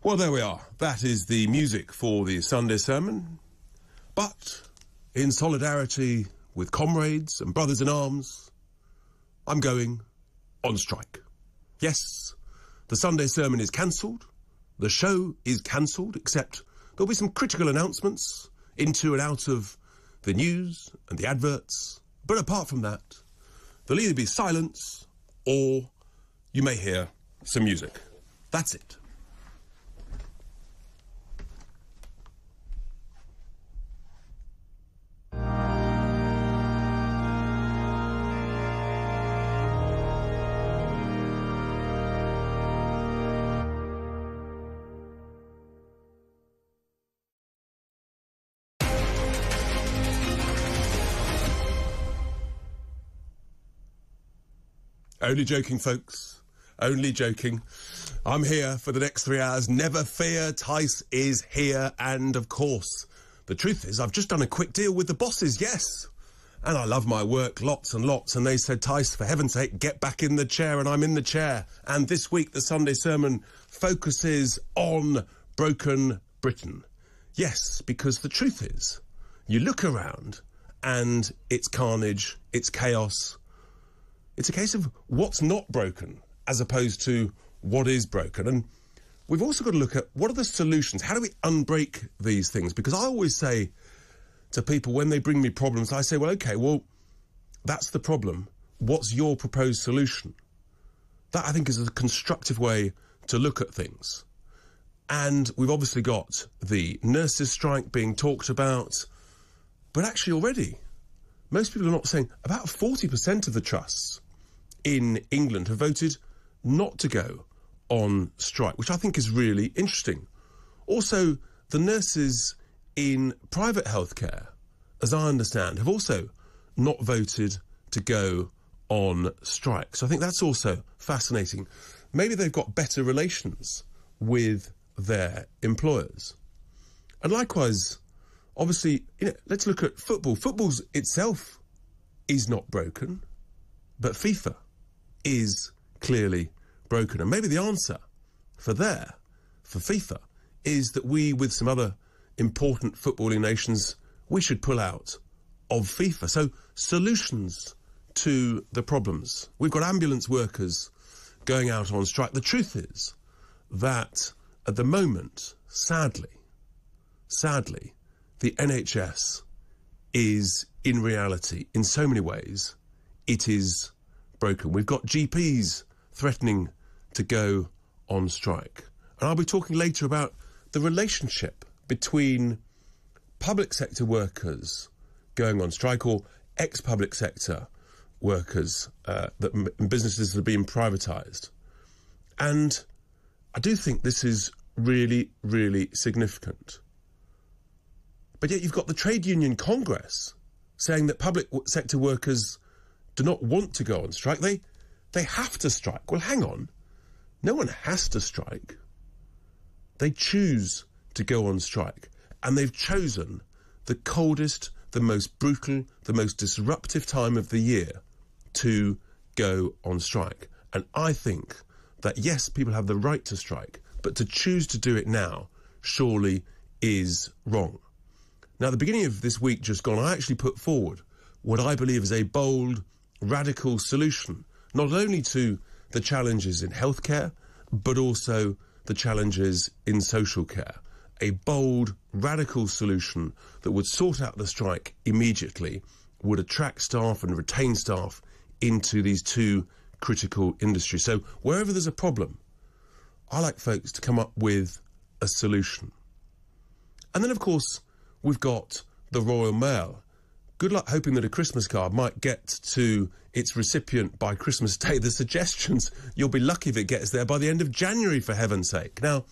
Well, there we are. That is the music for the Sunday sermon. But in solidarity with comrades and brothers in arms, I'm going on strike. Yes, the Sunday sermon is cancelled. The show is cancelled, except there'll be some critical announcements into and out of the news and the adverts. But apart from that, there'll either be silence or you may hear some music. That's it. Only joking, folks. Only joking. I'm here for the next 3 hours. Never fear, Tice is here. And, of course, the truth is I've just done a quick deal with the bosses, yes. And I love my work, lots and lots. And they said, Tice, for heaven's sake, get back in the chair. And I'm in the chair. And this week, the Sunday sermon focuses on broken Britain. Yes, because the truth is, you look around and it's carnage, it's chaos. It's a case of what's not broken as opposed to what is broken. And we've also got to look at what are the solutions? How do we unbreak these things? Because I always say to people when they bring me problems, I say, well, OK, well, that's the problem. What's your proposed solution? That, I think, is a constructive way to look at things. And we've obviously got the nurses' strike being talked about. But actually already, most people are not saying about 40% of the trusts in England have voted not to go on strike, which I think is really interesting. Also, the nurses in private healthcare, as I understand, have also not voted to go on strike. So I think that's also fascinating. Maybe they've got better relations with their employers. And likewise, obviously, let's look at football. Football itself is not broken, but FIFA is clearly broken. And maybe the answer for FIFA, is that we, with some other important footballing nations, we should pull out of FIFA. So, solutions to the problems. We've got ambulance workers going out on strike. The truth is that at the moment, sadly, the NHS is, in reality, in so many ways, it is broken. We've got GPs threatening to go on strike. And I'll be talking later about the relationship between public sector workers going on strike or ex-public sector workers, businesses that are being privatised. And I do think this is really, really significant. But yet you've got the Trade Union Congress saying that public sector workers do not want to go on strike. They have to strike. Well, hang on. No one has to strike. They choose to go on strike. And they've chosen the coldest, the most brutal, the most disruptive time of the year to go on strike. And I think that, yes, people have the right to strike, but to choose to do it now surely is wrong. Now, at the beginning of this week just gone, I actually put forward what I believe is a bold, radical solution, not only to the challenges in healthcare, but also the challenges in social care. A bold, radical solution that would sort out the strike immediately, would attract staff and retain staff into these two critical industries. So wherever there's a problem, I like folks to come up with a solution. And then, of course, we've got the Royal Mail. Good luck hoping that a Christmas card might get to its recipient by Christmas Day. The suggestions, you'll be lucky if it gets there by the end of January, for heaven's sake. Now,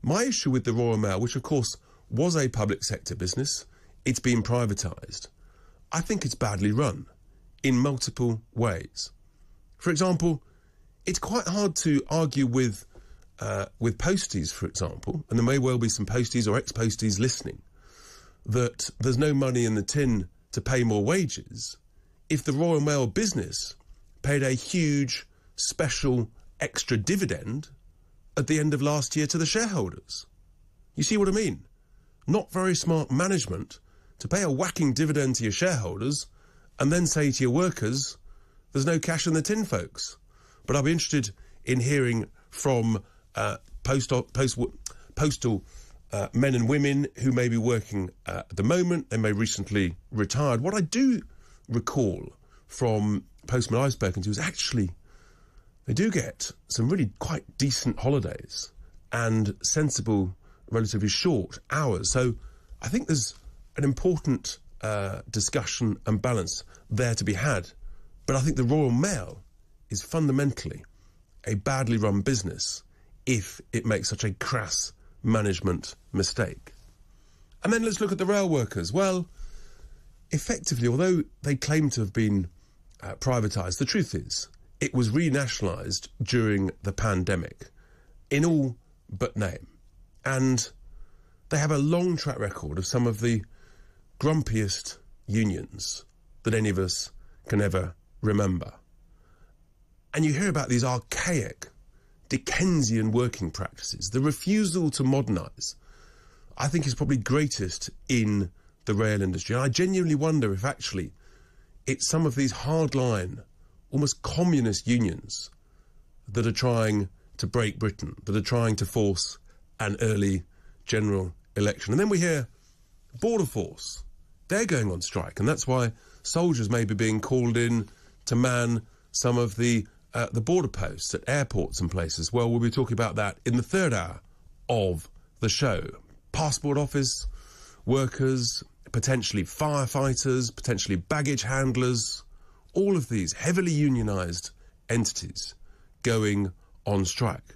my issue with the Royal Mail, which of course was a public sector business, it's been privatised. I think it's badly run in multiple ways. For example, it's quite hard to argue with posties, for example, and there may well be some posties or ex-posties listening, that there's no money in the tin to pay more wages if the Royal Mail business paid a huge special extra dividend at the end of last year to the shareholders. You see what I mean? Not very smart management to pay a whacking dividend to your shareholders and then say to your workers, there's no cash in the tin, folks. But I'll be interested in hearing from postal men and women who may be working at the moment. They may recently retired. What I do recall from postmen I've spoken to is actually they do get some really quite decent holidays and sensible, relatively short hours. So I think there's an important discussion and balance there to be had. But I think the Royal Mail is fundamentally a badly run business if it makes such a crass management mistake. And then let's look at the rail workers. Well, effectively, although they claim to have been privatised, the truth is it was renationalised during the pandemic in all but name. And they have a long track record of some of the grumpiest unions that any of us can ever remember. And you hear about these archaic Dickensian working practices. The refusal to modernise, I think, is probably greatest in the rail industry. And I genuinely wonder if actually it's some of these hardline, almost communist unions that are trying to break Britain, that are trying to force an early general election. And then we hear Border Force, they're going on strike, and that's why soldiers may be being called in to man some of the border posts at airports and places. Well, we'll be talking about that in the third hour of the show. Passport office workers, potentially firefighters, potentially baggage handlers, all of these heavily unionised entities going on strike.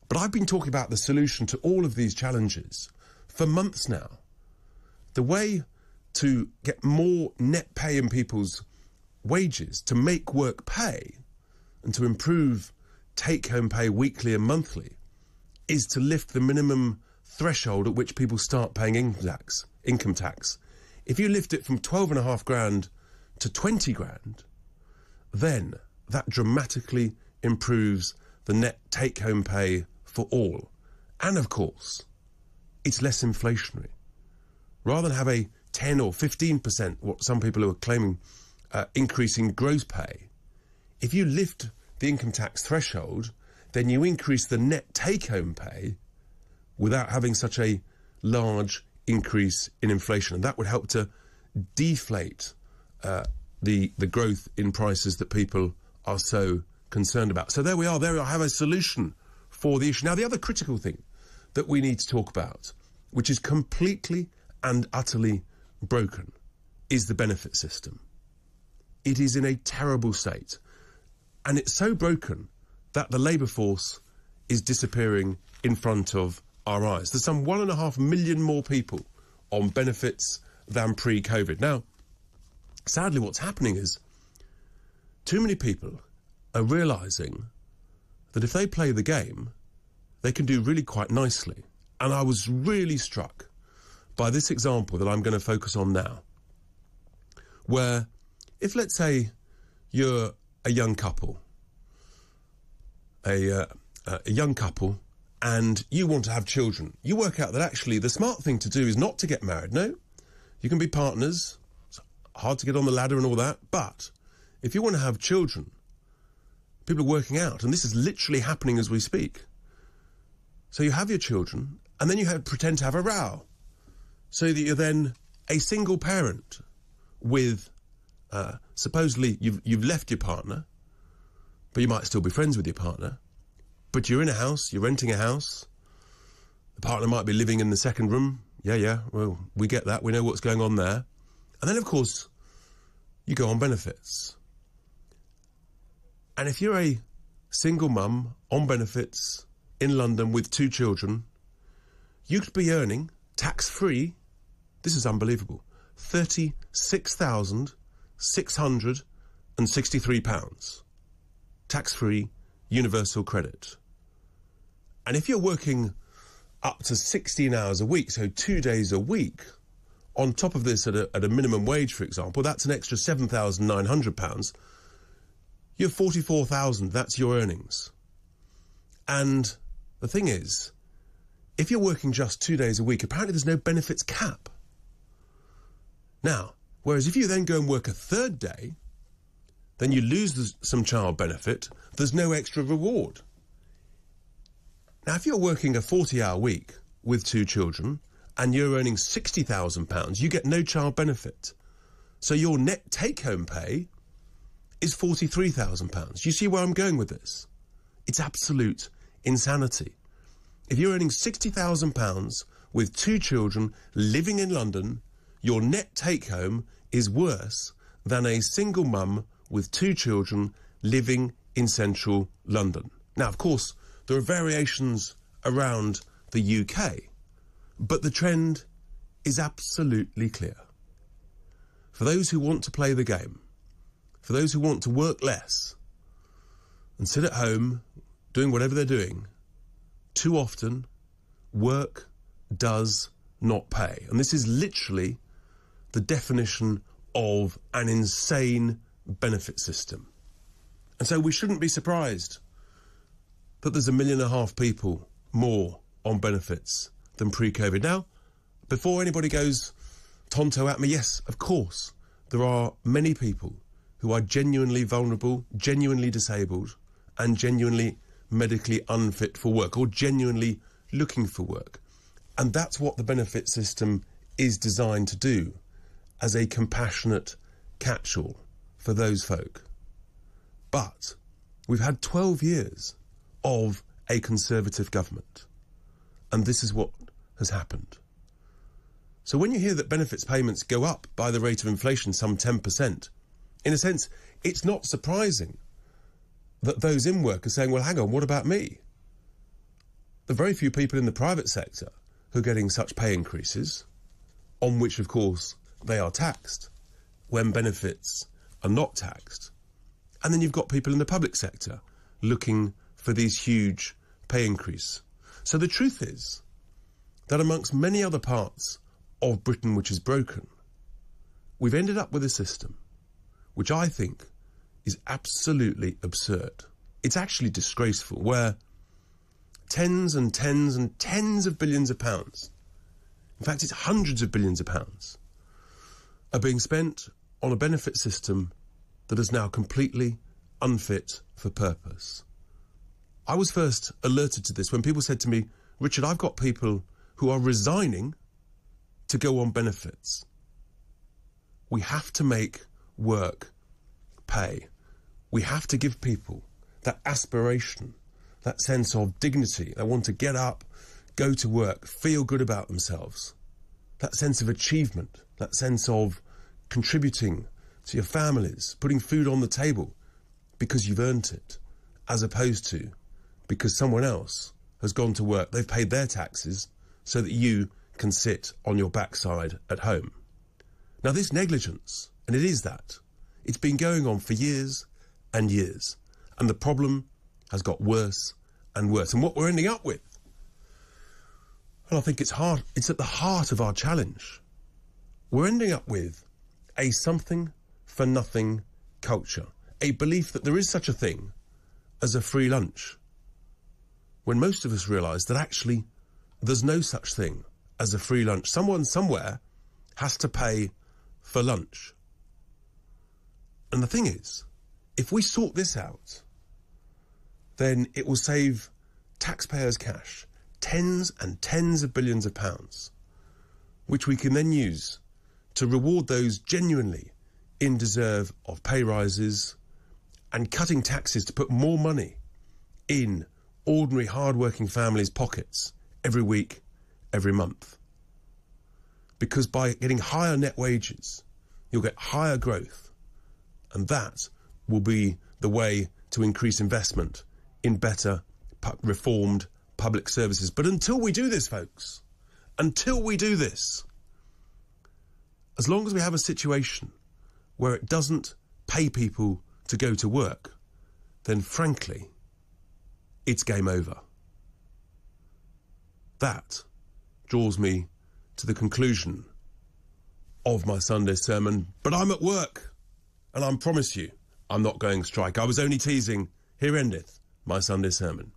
But I've been talking about the solution to all of these challenges for months now. The way to get more net pay in people's wages, to make work pay, and to improve take-home pay weekly and monthly, is to lift the minimum threshold at which people start paying income tax. If you lift it from 12.5 grand to 20 grand, then that dramatically improves the net take-home pay for all. And of course, it's less inflationary. Rather than have a 10 or 15%, what some people are claiming, increasing gross pay, if you lift the income tax threshold, then you increase the net take-home pay without having such a large increase in inflation. And that would help to deflate the growth in prices that people are so concerned about. So there we are. There I have a solution for the issue. Now, the other critical thing that we need to talk about, which is completely and utterly broken, is the benefit system. It is in a terrible state. And it's so broken that the labour force is disappearing in front of our eyes. There's some 1.5 million more people on benefits than pre-COVID. Now, sadly, what's happening is too many people are realising that if they play the game, they can do really quite nicely. And I was really struck by this example that I'm going to focus on now, where if, let's say, you're a young couple, a young couple, and you want to have children, you work out that actually the smart thing to do is not to get married. No, you can be partners. It's hard to get on the ladder and all that. But if you want to have children, people are working out, and this is literally happening as we speak. So you have your children, and then you pretend to have a row, so that you're then a single parent with, supposedly you've left your partner, but you might still be friends with your partner. But you're in a house, you're renting a house. The partner might be living in the second room. Yeah, well, we get that. We know what's going on there. And then, of course, you go on benefits. And if you're a single mum on benefits in London with 2 children, you could be earning, tax-free, this is unbelievable, £36,663. Tax-free, universal credit. And if you're working up to 16 hours a week, so 2 days a week, on top of this at a minimum wage, for example, that's an extra £7,900. You're 44,000, that's your earnings. And the thing is, if you're working just 2 days a week, apparently there's no benefits cap. Now, whereas if you then go and work a third day, then you lose some child benefit, there's no extra reward. Now, if you're working a 40-hour week with 2 children and you're earning £60,000, you get no child benefit. So your net take-home pay is £43,000. You see where I'm going with this? It's absolute insanity. If you're earning £60,000 with 2 children living in London, your net take-home is worse than a single mum with 2 children living in central London. Now, of course, there are variations around the UK, but the trend is absolutely clear. For those who want to play the game, for those who want to work less and sit at home doing whatever they're doing, too often work does not pay. And this is literally the definition of an insane benefit system. And so we shouldn't be surprised that there's 1.5 million people more on benefits than pre-COVID. Now, before anybody goes tonto at me, yes, of course, there are many people who are genuinely vulnerable, genuinely disabled, and genuinely medically unfit for work, or genuinely looking for work. And that's what the benefit system is designed to do, as a compassionate catch-all for those folk. But we've had 12 years of a Conservative government, and this is what has happened. So when you hear that benefits payments go up by the rate of inflation, some 10%, in a sense, it's not surprising that those in work are saying, well, hang on, what about me? There are very few people in the private sector who are getting such pay increases, on which, of course, they are taxed, when benefits are not taxed. And then you've got people in the public sector looking for these huge pay increase. So the truth is that amongst many other parts of Britain which is broken, we've ended up with a system which I think is absolutely absurd. It's actually disgraceful, where tens and tens and tens of billions of pounds, in fact it's hundreds of billions of pounds, are being spent on a benefit system that is now completely unfit for purpose. I was first alerted to this when people said to me, Richard, I've got people who are resigning to go on benefits. We have to make work pay. We have to give people that aspiration, that sense of dignity. They want to get up, go to work, feel good about themselves. That sense of achievement, that sense of contributing to your families, putting food on the table because you've earned it, as opposed to because someone else has gone to work, they've paid their taxes so that you can sit on your backside at home. Now, this negligence, and it is that, it's been going on for years and years, and the problem has got worse and worse. And what we're ending up with, and I think it's at the heart of our challenge, we're ending up with a something-for-nothing culture, a belief that there is such a thing as a free lunch, when most of us realise that actually there's no such thing as a free lunch. Someone somewhere has to pay for lunch. And the thing is, if we sort this out, then it will save taxpayers' cash, tens and tens of billions of pounds, which we can then use to reward those genuinely in deserve of pay rises, and cutting taxes to put more money in ordinary hard-working families' pockets every week, every month. Because by getting higher net wages, you'll get higher growth, and that will be the way to increase investment in better, reformed public services. But until we do this, folks, until we do this, as long as we have a situation where it doesn't pay people to go to work, then frankly, it's game over. That draws me to the conclusion of my Sunday sermon, but I'm at work, and I promise you, I'm not going strike. I was only teasing. Here endeth my Sunday sermon.